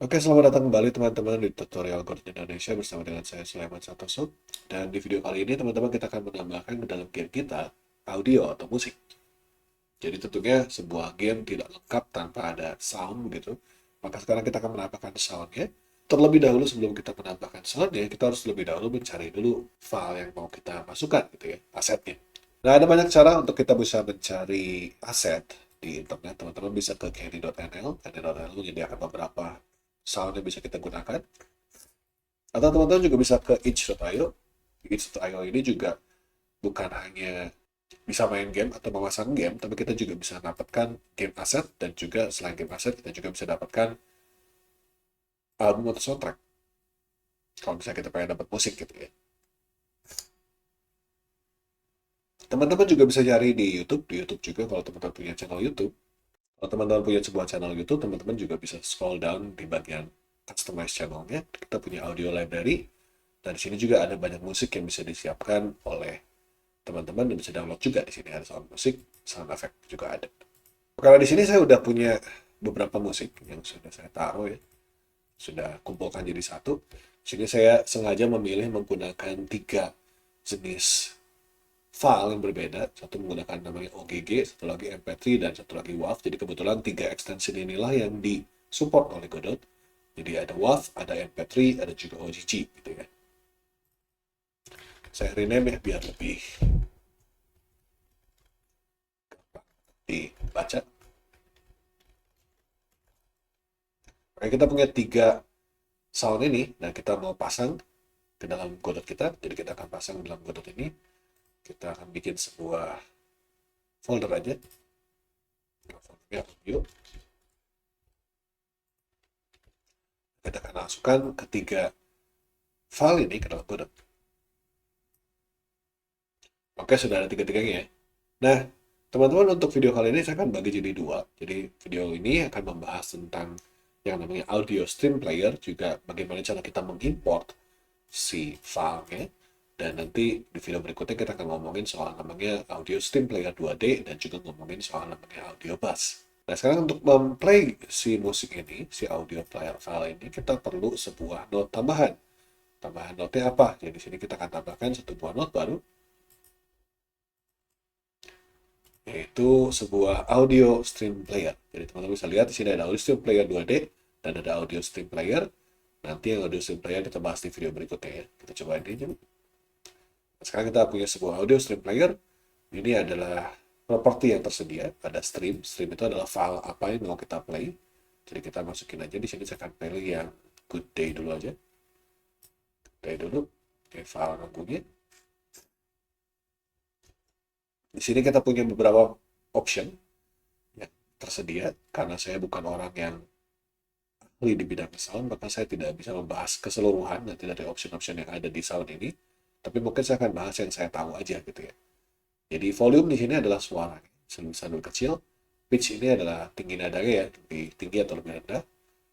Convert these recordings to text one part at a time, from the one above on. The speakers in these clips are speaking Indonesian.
Oke, selamat datang kembali teman-teman di tutorial Code Indonesia bersama dengan saya Sulaiman Santoso. Dan di video kali ini teman-teman kita akan menambahkan ke dalam game kita audio atau musik. Jadi tentunya sebuah game tidak lengkap tanpa ada sound begitu. Maka sekarang kita akan menambahkan soundnya. Terlebih dahulu sebelum kita menambahkan soundnya, kita harus lebih dahulu mencari dulu file yang mau kita masukkan gitu ya, asetnya. Nah, ada banyak cara untuk kita bisa mencari aset di internet. Teman-teman bisa ke candy.nl. Candy.nl menyediakan beberapa sound yang bisa kita gunakan. Atau teman-teman juga bisa ke itch.io. Itch.io ini juga bukan hanya bisa main game atau memasang game, tapi kita juga bisa dapatkan game aset, dan juga selain game aset, kita juga bisa dapatkan album atau soundtrack. Kalau misalnya kita pengen dapat musik gitu ya. Teman-teman juga bisa cari di YouTube. Di YouTube juga kalau teman-teman punya channel YouTube. Kalau teman-teman punya sebuah channel YouTube, teman-teman juga bisa scroll down di bagian customize channelnya. Kita punya audio library. Dan di sini juga ada banyak musik yang bisa disiapkan oleh teman-teman dan bisa download juga. Di sini ada sound musik, sound effect juga ada. Karena di sini saya udah punya beberapa musik yang sudah saya taruh ya, sudah kumpulkan jadi satu. Di sini saya sengaja memilih menggunakan tiga jenis file yang berbeda. Satu menggunakan namanya OGG, satu lagi MP3, dan satu lagi WAV. Jadi kebetulan tiga extension inilah yang disupport oleh Godot. Jadi ada WAV, ada MP3, ada juga OGG gitu ya. Saya rename ya biar lebih dibaca. Oke, kita punya tiga sound ini, dan kita mau pasang ke dalam Godot kita. Jadi kita akan pasang dalam Godot ini. Kita akan bikin sebuah folder aja. Foldernya audio. Kita akan masukkan ketiga file ini ke dalam Godot. Oke, sudah ada tiga-tiganya ya. Nah, teman-teman, untuk video kali ini saya akan bagi jadi dua. Jadi video ini akan membahas tentang yang namanya audio stream player, juga bagaimana cara kita mengimport si filenya. Dan nanti di video berikutnya kita akan ngomongin soal namanya audio stream player 2D, dan juga ngomongin soal namanya audio bus. Nah, sekarang untuk memplay si musik ini, si audio player file ini, kita perlu sebuah note tambahan. Tambahan note apa? Jadi di sini kita akan tambahkan satu buah note baru, yaitu sebuah audio stream player. Jadi teman-teman bisa lihat di sini ada audio stream player 2D dan ada audio stream player. Nanti yang audio stream player kita bahas di video berikutnya ya. Kita coba ini aja. Sekarang kita punya sebuah audio stream player. Ini adalah properti yang tersedia. Ada stream. Stream itu adalah file apa yang mau kita play. Jadi kita masukin aja di sini. Saya akan pilih yang good day dulu aja. Good day dulu. Oke, file lagunya. Di sini kita punya beberapa option yang tersedia. Karena saya bukan orang yang ahli di bidang sound, maka saya tidak bisa membahas keseluruhan nanti dari option-option yang ada di sound ini. Tapi mungkin saya akan bahas yang saya tahu aja gitu ya. Jadi volume di sini adalah suara, sebesar dan kecil. Pitch ini adalah tinggi nadanya ya, lebih tinggi atau lebih rendah.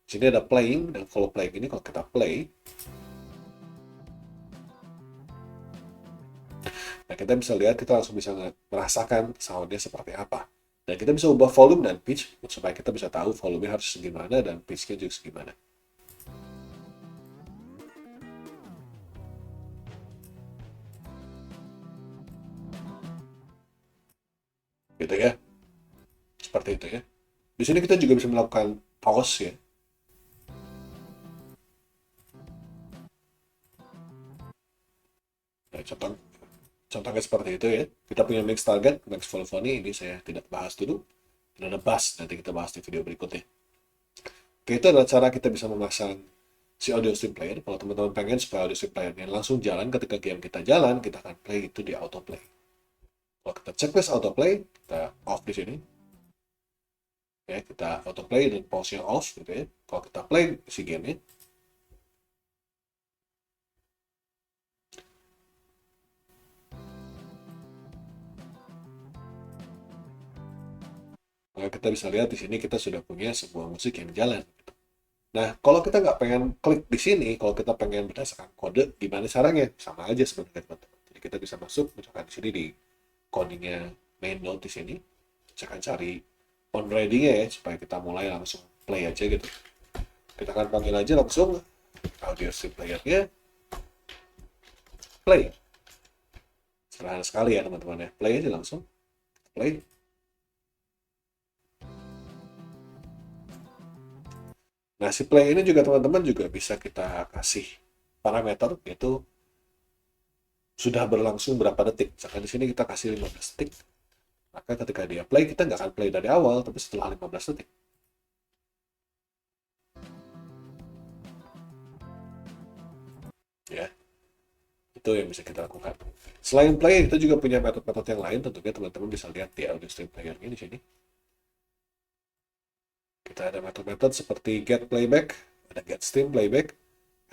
Di sini ada playing, dan kalau playing ini kalau kita play, nah kita bisa lihat, kita langsung bisa merasakan soundnya seperti apa. Dan kita bisa ubah volume dan pitch supaya kita bisa tahu volumenya harus segimana dan pitchnya juga segimana. Gitu ya. Seperti itu ya. Di sini kita juga bisa melakukan pause ya. Nah, contohnya seperti itu ya. Kita punya mix target, max polyphony, ini saya tidak bahas dulu. Dan ada bass, nanti kita bahas di video berikutnya. Oke, itu adalah cara kita bisa memasang si audio stream player. Kalau teman-teman pengen supaya audio stream player-nya langsung jalan ketika game kita jalan, kita akan play itu di autoplay. Kalau kita checklist autoplay, kita off di sini. Ya, kita autoplay dan pause-nya off gitu ya. Kalau kita play si game-nya, maka kita bisa lihat di sini kita sudah punya sebuah musik yang jalan. Nah, kalau kita nggak pengen klik di sini, kalau kita pengen berdasarkan kode, gimana caranya? Sama aja sebenarnya, teman-teman. Jadi kita bisa masuk, misalkan di sini di codingnya main note di sini, saya akan cari on ready-nya ya, supaya kita mulai langsung play aja gitu. Oke, Kita akan panggil aja langsung audio stream playernya, play. Sederhana sekali ya teman-teman ya, play aja langsung, play. Nah, si play ini juga teman-teman juga bisa kita kasih parameter, yaitu sudah berlangsung berapa detik. Misalkan di sini kita kasih 15 detik, maka ketika dia play, kita nggak akan play dari awal, tapi setelah 15 detik. Ya, itu yang bisa kita lakukan. Selain play, kita juga punya metode-metode yang lain. Tentunya teman-teman bisa lihat di audio stream player ini di sini. Kita ada metode-metode seperti get playback, ada get stream playback,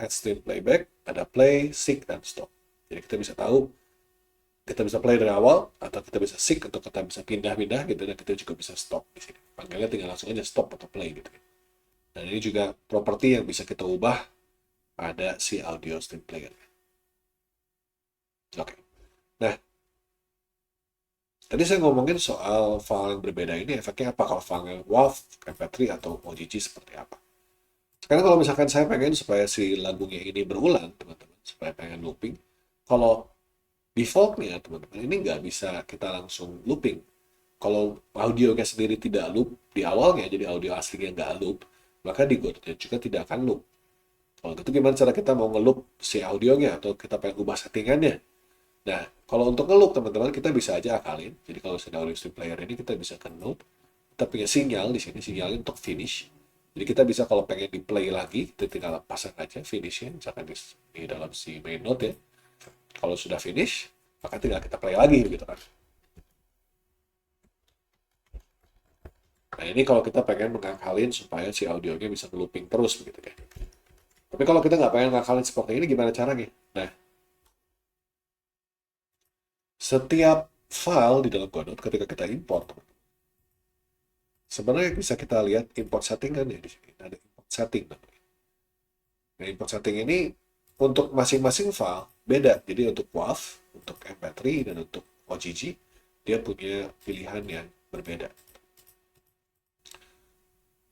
add stream playback, ada play, seek, dan stop. Jadi kita bisa tahu, kita bisa play dari awal, atau kita bisa seek, atau kita bisa pindah-pindah gitu, dan kita juga bisa stop di sini. Panggilnya tinggal langsung aja stop atau play gitu. Dan ini juga properti yang bisa kita ubah pada si audio stream player. Oke. Nah, tadi saya ngomongin soal file yang berbeda ini, efeknya apa kalau file WAV, MP3, atau OGG seperti apa. Sekarang kalau misalkan saya pengen supaya si lagunya ini berulang, teman-teman, supaya pengen looping, kalau defaultnya, teman-teman, ini nggak bisa kita langsung looping. Kalau audionya sendiri tidak loop di awalnya, jadi audio aslinya nggak loop, maka di Godotnya juga tidak akan loop. Kalau gitu gimana cara kita mau nge-loop si audionya, atau kita pengen ubah settingannya? Nah, kalau untuk nge-loop teman-teman kita bisa aja akalin. Jadi kalau sudah audio stream player ini kita bisa nge-loop. Kita punya sinyal di sini, sinyalnya untuk finish. Jadi kita bisa kalau pengen di play lagi, kita tinggal pasang aja finishnya, misalkan di dalam si main note ya. Kalau sudah finish, maka tinggal kita play lagi gitu kan. Nah ini kalau kita pengen mengakalin supaya si audionya bisa looping terus begitu kan. Tapi kalau kita nggak pengen ngakalin seperti ini, gimana caranya? Nah, setiap file di dalam Godot ketika kita import, sebenarnya bisa kita lihat import settingan ya di sini. Ada import setting namanya. Nah, import setting ini untuk masing-masing file beda. Jadi untuk WAV, untuk MP3, dan untuk OGG, dia punya pilihan yang berbeda.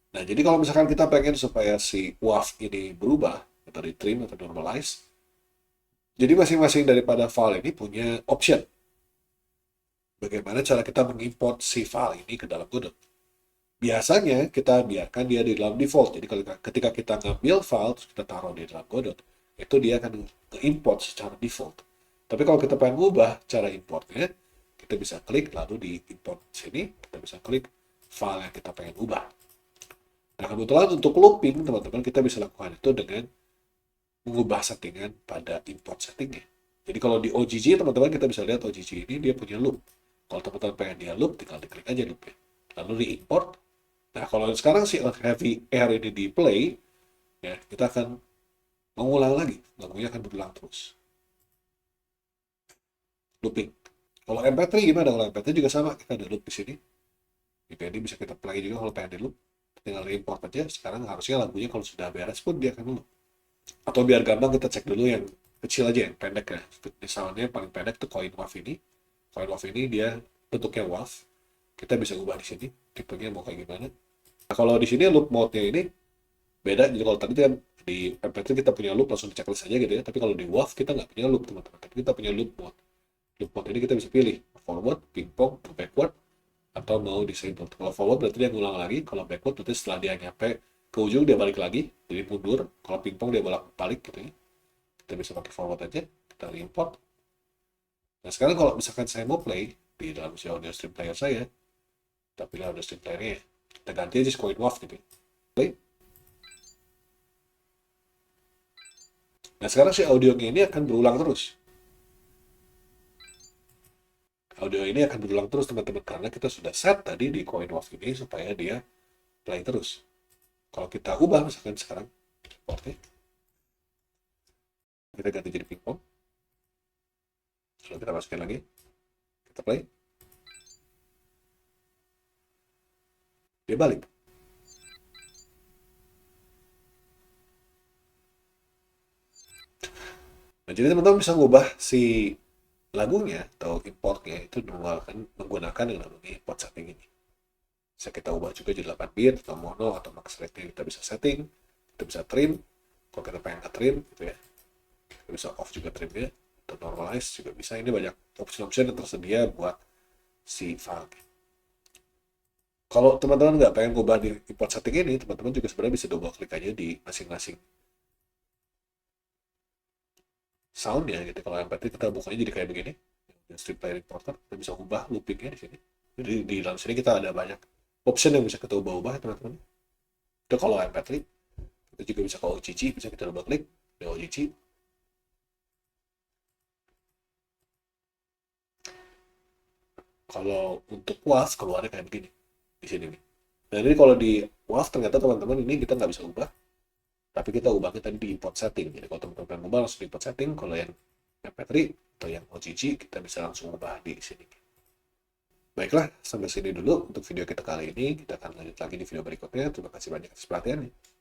Nah, jadi kalau misalkan kita pengen supaya si WAV ini berubah, atau di trim atau normalize, jadi masing-masing daripada file ini punya option. Bagaimana cara kita mengimport si file ini ke dalam Godot. Biasanya kita biarkan dia di dalam default. Jadi ketika kita ngambil file, terus kita taruh di dalam Godot, itu dia akan nge-import secara default. Tapi kalau kita pengen ubah cara importnya, kita bisa klik lalu di import sini, kita bisa klik file yang kita pengen ubah. Nah, kebetulan untuk looping, teman-teman, kita bisa lakukan itu dengan mengubah settingan pada import settingnya. Jadi kalau di OGG, teman-teman, kita bisa lihat OGG ini dia punya loop. Kalau teman-teman pengen dia loop, tinggal diklik aja loopnya. Lalu di import. Nah, kalau sekarang si heavy air ini di play, ya, kita akan mengulang lagi. Lagunya akan berulang terus. Looping. Kalau MP3 gimana? Kalau MP3 juga sama, kita ada loop di sini. Jadi bisa kita play juga kalau pengen di loop. Tinggal di import aja. Sekarang harusnya lagunya kalau sudah beres pun dia akan loop. Atau biar gampang kita cek dulu yang kecil aja, yang pendek ya. Misalnya yang paling pendek itu coin WAV ini. Coin WAV ini dia bentuknya WAV. Kita bisa ubah di sini, tipenya mau kayak gimana. Nah, kalau di sini loop mode-nya ini beda. Jadi kalau tadi kan di MP3 kita punya loop langsung di checklist aja gitu ya. Tapi kalau di WAV kita nggak punya loop teman-teman. Tapi kita punya loop mode. Loop mode ini kita bisa pilih forward, pingpong, backward, atau mau disable. Kalau forward berarti dia ngulang lagi. Kalau backward berarti setelah dia nyampe ke ujung dia balik lagi, jadi mundur. Kalau pingpong dia balik gitu ya. Kita bisa pakai forward aja. Kita import. Nah sekarang kalau misalkan saya mau play di dalam si audio stream player saya, kita pilih audio stream playernya, kita ganti aja coin WAV gitu. Play. Nah sekarang si audionya ini akan berulang terus. Audio ini akan berulang terus teman-teman karena kita sudah set tadi di coin WAV ini supaya dia play terus. Kalau kita ubah misalkan sekarang importnya, kita ganti jadi pingpong. Lalu kita masukin lagi, kita play, dia balik. Nah, jadi teman-teman bisa ngubah si lagunya atau importnya itu menggunakan yang namanya import setting ini. Bisa kita ubah juga jadi 8 bit atau mono atau max rate kita bisa setting. kita bisa trim kalau kita pengen ke trim gitu ya, kita bisa off juga trimnya, atau normalize juga bisa. Ini banyak opsi-opsi yang tersedia buat si file. Kalau teman-teman nggak pengen ubah di import setting ini, teman-teman juga sebenarnya bisa double klik aja di masing-masing sound ya gitu. Kalau yang penting kita bukanya jadi kayak begini, strip player importer, kita bisa ubah loopingnya di sini. Jadi di dalam sini kita ada banyak option yang bisa kita ubah-ubah ya teman-teman. Itu kalau MP3, kita juga bisa ke OGG, bisa kita double klik di OGG. Kalau untuk WAV keluarnya kayak begini di sini nih. Nah ini kalau di WAV ternyata teman-teman ini kita nggak bisa ubah, tapi kita ubahnya tadi di import setting. Jadi kalau teman-teman pengen ubah langsung di import setting. Kalau yang MP3 atau yang OGG kita bisa langsung ubah di sini. Baiklah, sampai sini dulu untuk video kita kali ini. Kita akan lanjut lagi di video berikutnya. Terima kasih banyak atas perhatiannya.